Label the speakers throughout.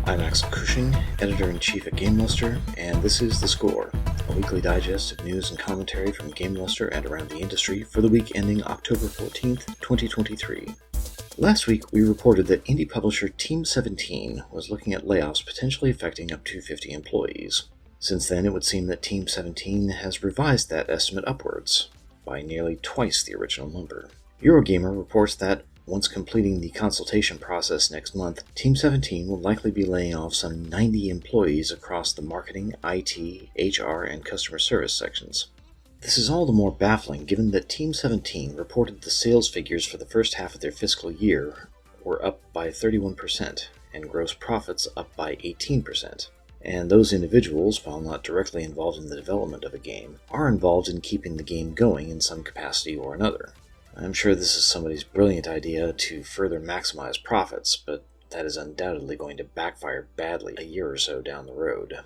Speaker 1: I'm Axel Cushing, Editor-in-Chief at GameLuster, and this is The Score, a weekly digest of news and commentary from GameLuster and around the industry for the week ending October 14th, 2023. Last week, we reported that indie publisher Team 17 was looking at layoffs potentially affecting up to 50 employees. Since then, it would seem that Team 17 has revised that estimate upwards by nearly twice the original number. Eurogamer reports that once completing the consultation process next month, Team 17 will likely be laying off some 90 employees across the marketing, IT, HR, and customer service sections. This is all the more baffling given that Team 17 reported the sales figures for the first half of their fiscal year were up by 31%, and gross profits up by 18%. And those individuals, while not directly involved in the development of a game, are involved in keeping the game going in some capacity or another. I'm sure this is somebody's brilliant idea to further maximize profits, but that is undoubtedly going to backfire badly a year or so down the road.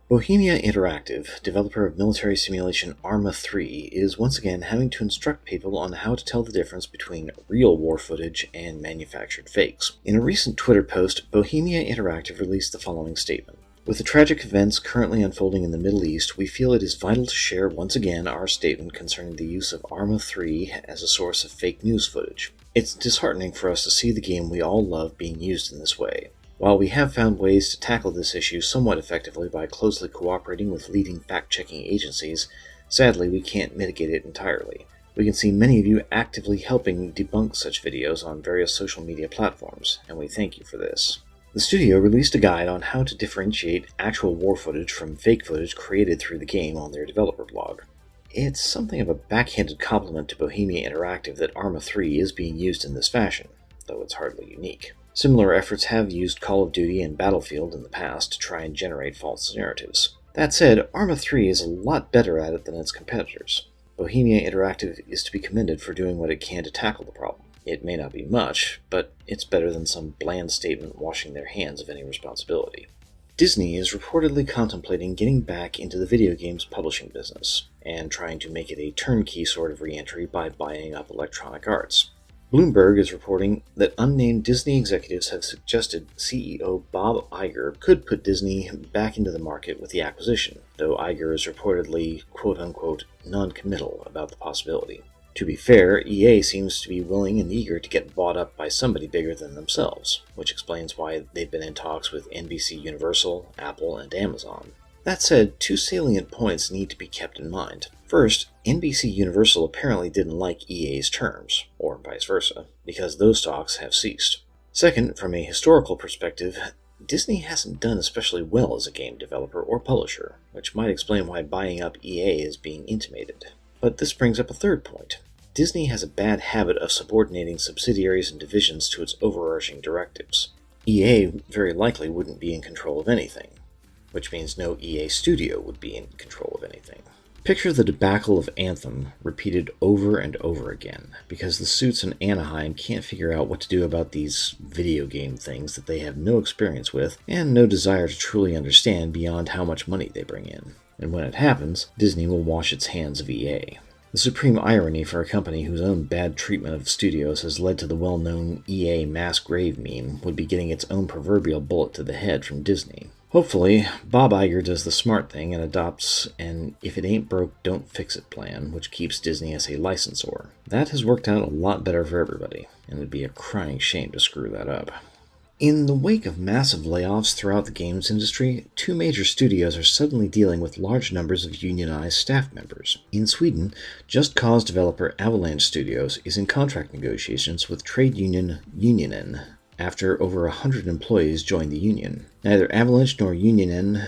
Speaker 1: Bohemia Interactive, developer of military simulation Arma 3, is once again having to instruct people on how to tell the difference between real war footage and manufactured fakes. In a recent Twitter post, Bohemia Interactive released the following statement. With the tragic events currently unfolding in the Middle East, we feel it is vital to share once again our statement concerning the use of Arma 3 as a source of fake news footage. It's disheartening for us to see the game we all love being used in this way. While we have found ways to tackle this issue somewhat effectively by closely cooperating with leading fact-checking agencies, sadly we can't mitigate it entirely. We can see many of you actively helping debunk such videos on various social media platforms, and we thank you for this. The studio released a guide on how to differentiate actual war footage from fake footage created through the game on their developer blog. It's something of a backhanded compliment to Bohemia Interactive that Arma 3 is being used in this fashion, though it's hardly unique. Similar efforts have used Call of Duty and Battlefield in the past to try and generate false narratives. That said, Arma 3 is a lot better at it than its competitors. Bohemia Interactive is to be commended for doing what it can to tackle the problem. It may not be much, but it's better than some bland statement washing their hands of any responsibility. Disney is reportedly contemplating getting back into the video games publishing business, and trying to make it a turnkey sort of re-entry by buying up Electronic Arts. Bloomberg is reporting that unnamed Disney executives have suggested CEO Bob Iger could put Disney back into the market with the acquisition, though Iger is reportedly quote-unquote non-committal about the possibility. To be fair, EA seems to be willing and eager to get bought up by somebody bigger than themselves, which explains why they've been in talks with NBC Universal, Apple, and Amazon. That said, two salient points need to be kept in mind. First, NBC Universal apparently didn't like EA's terms, or vice versa, because those talks have ceased. Second, from a historical perspective, Disney hasn't done especially well as a game developer or publisher, which might explain why buying up EA is being intimated. But this brings up a third point. Disney has a bad habit of subordinating subsidiaries and divisions to its overarching directives. EA very likely wouldn't be in control of anything, which means no EA studio would be in control of anything. Picture the debacle of Anthem repeated over and over again, because the suits in Anaheim can't figure out what to do about these video game things that they have no experience with and no desire to truly understand beyond how much money they bring in. And when it happens, Disney will wash its hands of EA. The supreme irony for a company whose own bad treatment of studios has led to the well-known EA mass grave meme would be getting its own proverbial bullet to the head from Disney. Hopefully, Bob Iger does the smart thing and adopts an if it ain't broke, don't fix it plan, which keeps Disney as a licensor. That has worked out a lot better for everybody, and it'd be a crying shame to screw that up. In the wake of massive layoffs throughout the games industry, two major studios are suddenly dealing with large numbers of unionized staff members. In Sweden, Just Cause developer Avalanche Studios is in contract negotiations with trade union Unionen after over 100 employees joined the union. Neither Avalanche nor Unionen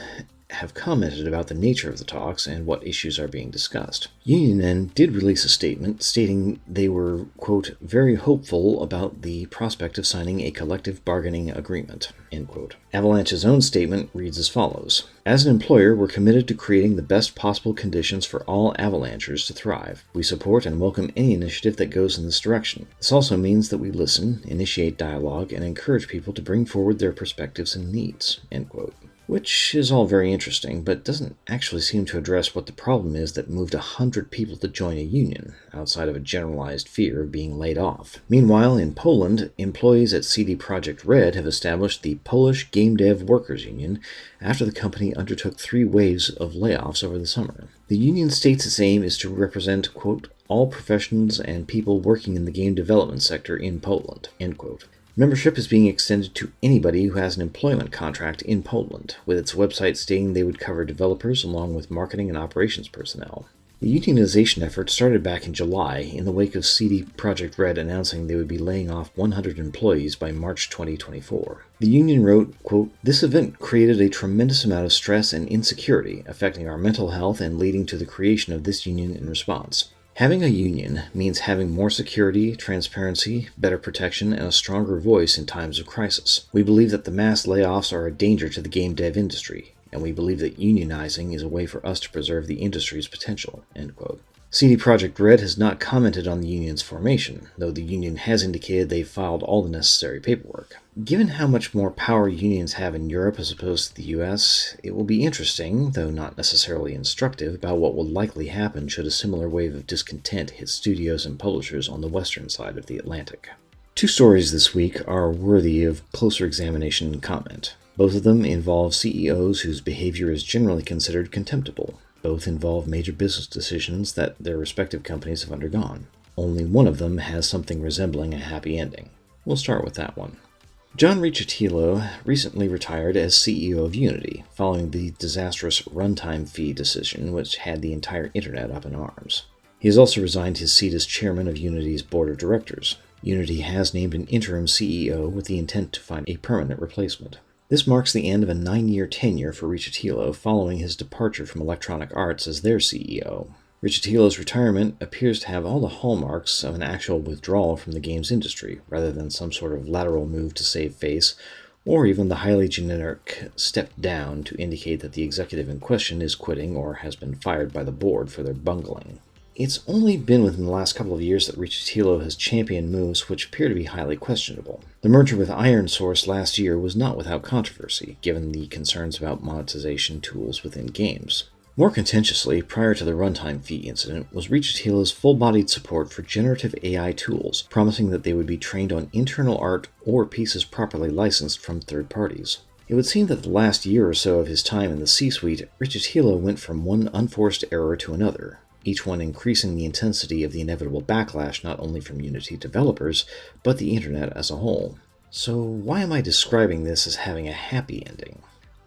Speaker 1: have commented about the nature of the talks and what issues are being discussed. Unionen did release a statement stating they were, quote, very hopeful about the prospect of signing a collective bargaining agreement, end quote. Avalanche's own statement reads as follows. As an employer, we're committed to creating the best possible conditions for all Avalanchers to thrive. We support and welcome any initiative that goes in this direction. This also means that we listen, initiate dialogue, and encourage people to bring forward their perspectives and needs, end quote. Which is all very interesting, but doesn't actually seem to address what the problem is that moved 100 people to join a union, outside of a generalized fear of being laid off. Meanwhile, in Poland, employees at CD Projekt Red have established the Polish Game Dev Workers Union after the company undertook 3 waves of layoffs over the summer. The union states its aim is to represent, quote, all professions and people working in the game development sector in Poland, end quote. Membership is being extended to anybody who has an employment contract in Poland, with its website stating they would cover developers along with marketing and operations personnel. The unionization effort started back in July in the wake of CD Projekt Red announcing they would be laying off 100 employees by March 2024. The union wrote, quote, this event created a tremendous amount of stress and insecurity, affecting our mental health and leading to the creation of this union in response. Having a union means having more security, transparency, better protection, and a stronger voice in times of crisis. We believe that the mass layoffs are a danger to the game dev industry, and we believe that unionizing is a way for us to preserve the industry's potential, end quote. CD Projekt Red has not commented on the union's formation, though the union has indicated they've filed all the necessary paperwork. Given how much more power unions have in Europe as opposed to the US, it will be interesting, though not necessarily instructive, about what will likely happen should a similar wave of discontent hit studios and publishers on the western side of the Atlantic. 2 stories this week are worthy of closer examination and comment. Both of them involve CEOs whose behavior is generally considered contemptible. Both involve major business decisions that their respective companies have undergone. Only one of them has something resembling a happy ending. We'll start with that one. John Riccitiello recently retired as CEO of Unity, following the disastrous runtime fee decision which had the entire internet up in arms. He has also resigned his seat as chairman of Unity's board of directors. Unity has named an interim CEO with the intent to find a permanent replacement. This marks the end of a 9-year tenure for Riccitiello following his departure from Electronic Arts as their CEO. Riccitiello's retirement appears to have all the hallmarks of an actual withdrawal from the games industry, rather than some sort of lateral move to save face, or even the highly generic step down to indicate that the executive in question is quitting or has been fired by the board for their bungling. It's only been within the last couple of years that Riccitiello has championed moves which appear to be highly questionable. The merger with ironSource last year was not without controversy, given the concerns about monetization tools within games. More contentiously, prior to the runtime fee incident, was Riccitiello's full-bodied support for generative AI tools, promising that they would be trained on internal art or pieces properly licensed from third parties. It would seem that the last year or so of his time in the C-suite, Riccitiello went from one unforced error to another, each one increasing the intensity of the inevitable backlash not only from Unity developers, but the internet as a whole. So why am I describing this as having a happy ending?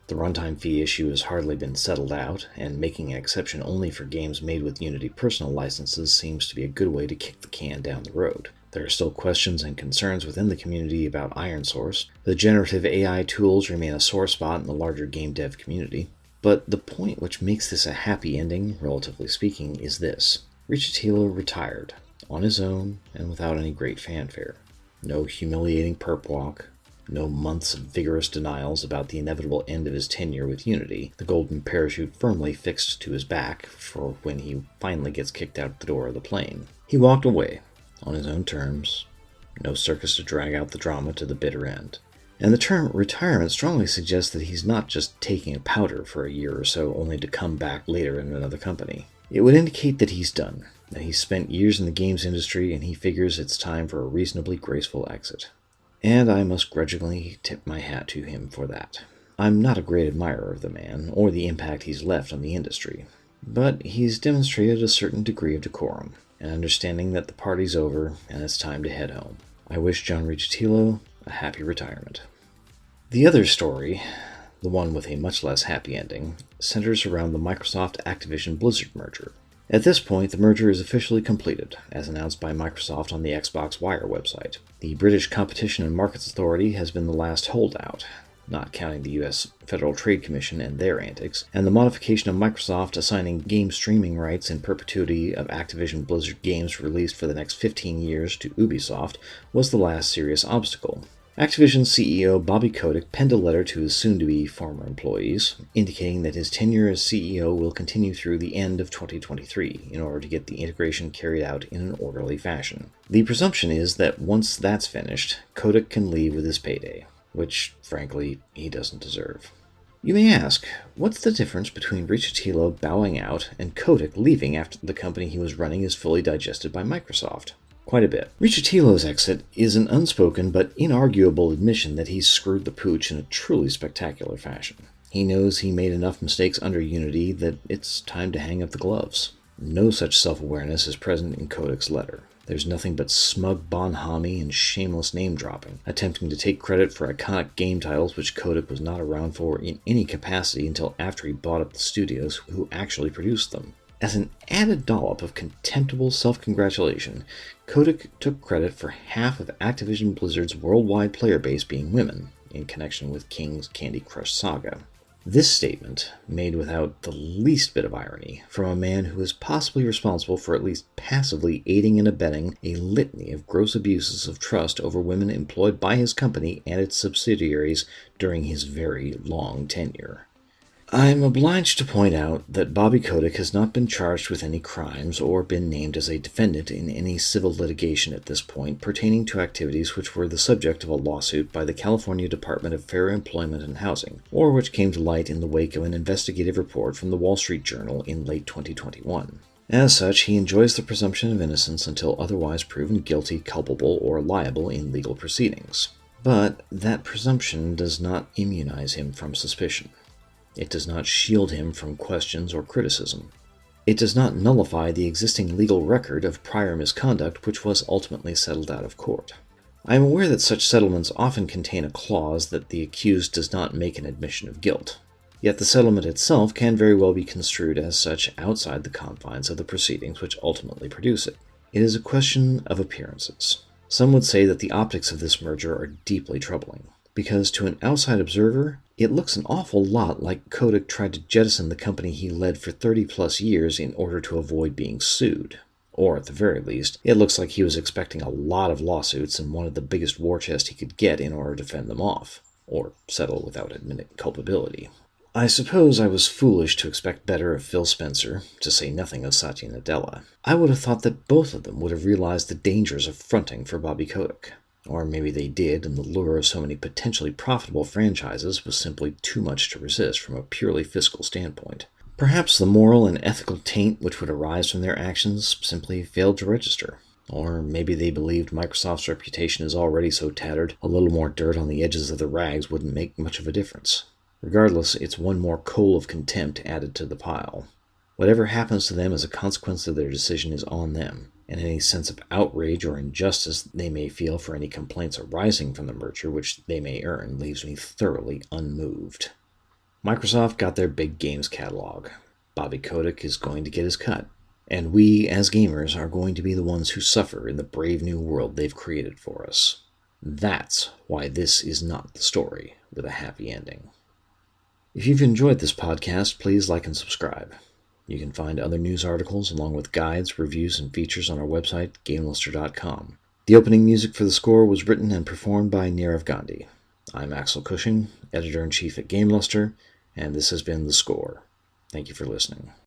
Speaker 1: The runtime fee issue has hardly been settled out, and making an exception only for games made with Unity personal licenses seems to be a good way to kick the can down the road. There are still questions and concerns within the community about ironSource. The generative AI tools remain a sore spot in the larger game dev community. But the point which makes this a happy ending, relatively speaking, is this. Riccitiello retired, on his own and without any great fanfare. No humiliating perp walk, no months of vigorous denials about the inevitable end of his tenure with Unity, the golden parachute firmly fixed to his back for when he finally gets kicked out the door of the plane. He walked away, on his own terms, no circus to drag out the drama to the bitter end. And the term retirement strongly suggests that he's not just taking a powder for a year or so only to come back later in another company. It would indicate that he's done, that he's spent years in the games industry and he figures it's time for a reasonably graceful exit. And I must grudgingly tip my hat to him for that. I'm not a great admirer of the man, or the impact he's left on the industry, but he's demonstrated a certain degree of decorum, an understanding that the party's over and it's time to head home. I wish John Riccitiello a happy retirement. The other story, the one with a much less happy ending, centers around the Microsoft-Activision Blizzard merger. At this point, the merger is officially completed, as announced by Microsoft on the Xbox Wire website. The British Competition and Markets Authority has been the last holdout, not counting the US Federal Trade Commission and their antics, and the modification of Microsoft assigning game streaming rights in perpetuity of Activision Blizzard games released for the next 15 years to Ubisoft was the last serious obstacle. Activision CEO Bobby Kotick penned a letter to his soon-to-be former employees, indicating that his tenure as CEO will continue through the end of 2023 in order to get the integration carried out in an orderly fashion. The presumption is that once that's finished, Kotick can leave with his payday, which, frankly, he doesn't deserve. You may ask, what's the difference between Ricciotilo bowing out and Kotick leaving after the company he was running is fully digested by Microsoft? Quite a bit. Ricciottilo's exit is an unspoken but inarguable admission that he's screwed the pooch in a truly spectacular fashion. He knows he made enough mistakes under Unity that it's time to hang up the gloves. No such self-awareness is present in Kotick's letter. There's nothing but smug bonhomie and shameless name-dropping, attempting to take credit for iconic game titles which Kotick was not around for in any capacity until after he bought up the studios who actually produced them. As an added dollop of contemptible self-congratulation, Kotick took credit for half of Activision Blizzard's worldwide player base being women, in connection with King's Candy Crush saga. This statement, made without the least bit of irony, from a man who is possibly responsible for at least passively aiding and abetting a litany of gross abuses of trust over women employed by his company and its subsidiaries during his very long tenure. I'm obliged to point out that Bobby Kotick has not been charged with any crimes or been named as a defendant in any civil litigation at this point pertaining to activities which were the subject of a lawsuit by the California Department of Fair Employment and Housing, or which came to light in the wake of an investigative report from the Wall Street Journal in late 2021. As such, he enjoys the presumption of innocence until otherwise proven guilty, culpable, or liable in legal proceedings. But that presumption does not immunize him from suspicion. It does not shield him from questions or criticism. It does not nullify the existing legal record of prior misconduct which was ultimately settled out of court. I am aware that such settlements often contain a clause that the accused does not make an admission of guilt. Yet the settlement itself can very well be construed as such outside the confines of the proceedings which ultimately produce it. It is a question of appearances. Some would say that the optics of this merger are deeply troubling, because to an outside observer, it looks an awful lot like Kotick tried to jettison the company he led for 30-plus years in order to avoid being sued. Or, at the very least, it looks like he was expecting a lot of lawsuits and wanted the biggest war chest he could get in order to fend them off, or settle without admitting culpability. I suppose I was foolish to expect better of Phil Spencer, to say nothing of Satya Nadella. I would have thought that both of them would have realized the dangers of fronting for Bobby Kotick. Or maybe they did, and the lure of so many potentially profitable franchises was simply too much to resist from a purely fiscal standpoint. Perhaps the moral and ethical taint which would arise from their actions simply failed to register. Or maybe they believed Microsoft's reputation is already so tattered, a little more dirt on the edges of the rags wouldn't make much of a difference. Regardless, it's one more coal of contempt added to the pile. Whatever happens to them as a consequence of their decision is on them, and any sense of outrage or injustice they may feel for any complaints arising from the merger which they may earn leaves me thoroughly unmoved. Microsoft got their big games catalog. Bobby Kotick is going to get his cut. And we, as gamers, are going to be the ones who suffer in the brave new world they've created for us. That's why this is not the story with a happy ending. If you've enjoyed this podcast, please like and subscribe. You can find other news articles along with guides, reviews, and features on our website, GameLuster.com. The opening music for the score was written and performed by Nirav Gandhi. I'm Axel Cushing, Editor-in-Chief at GameLuster, and this has been The Score. Thank you for listening.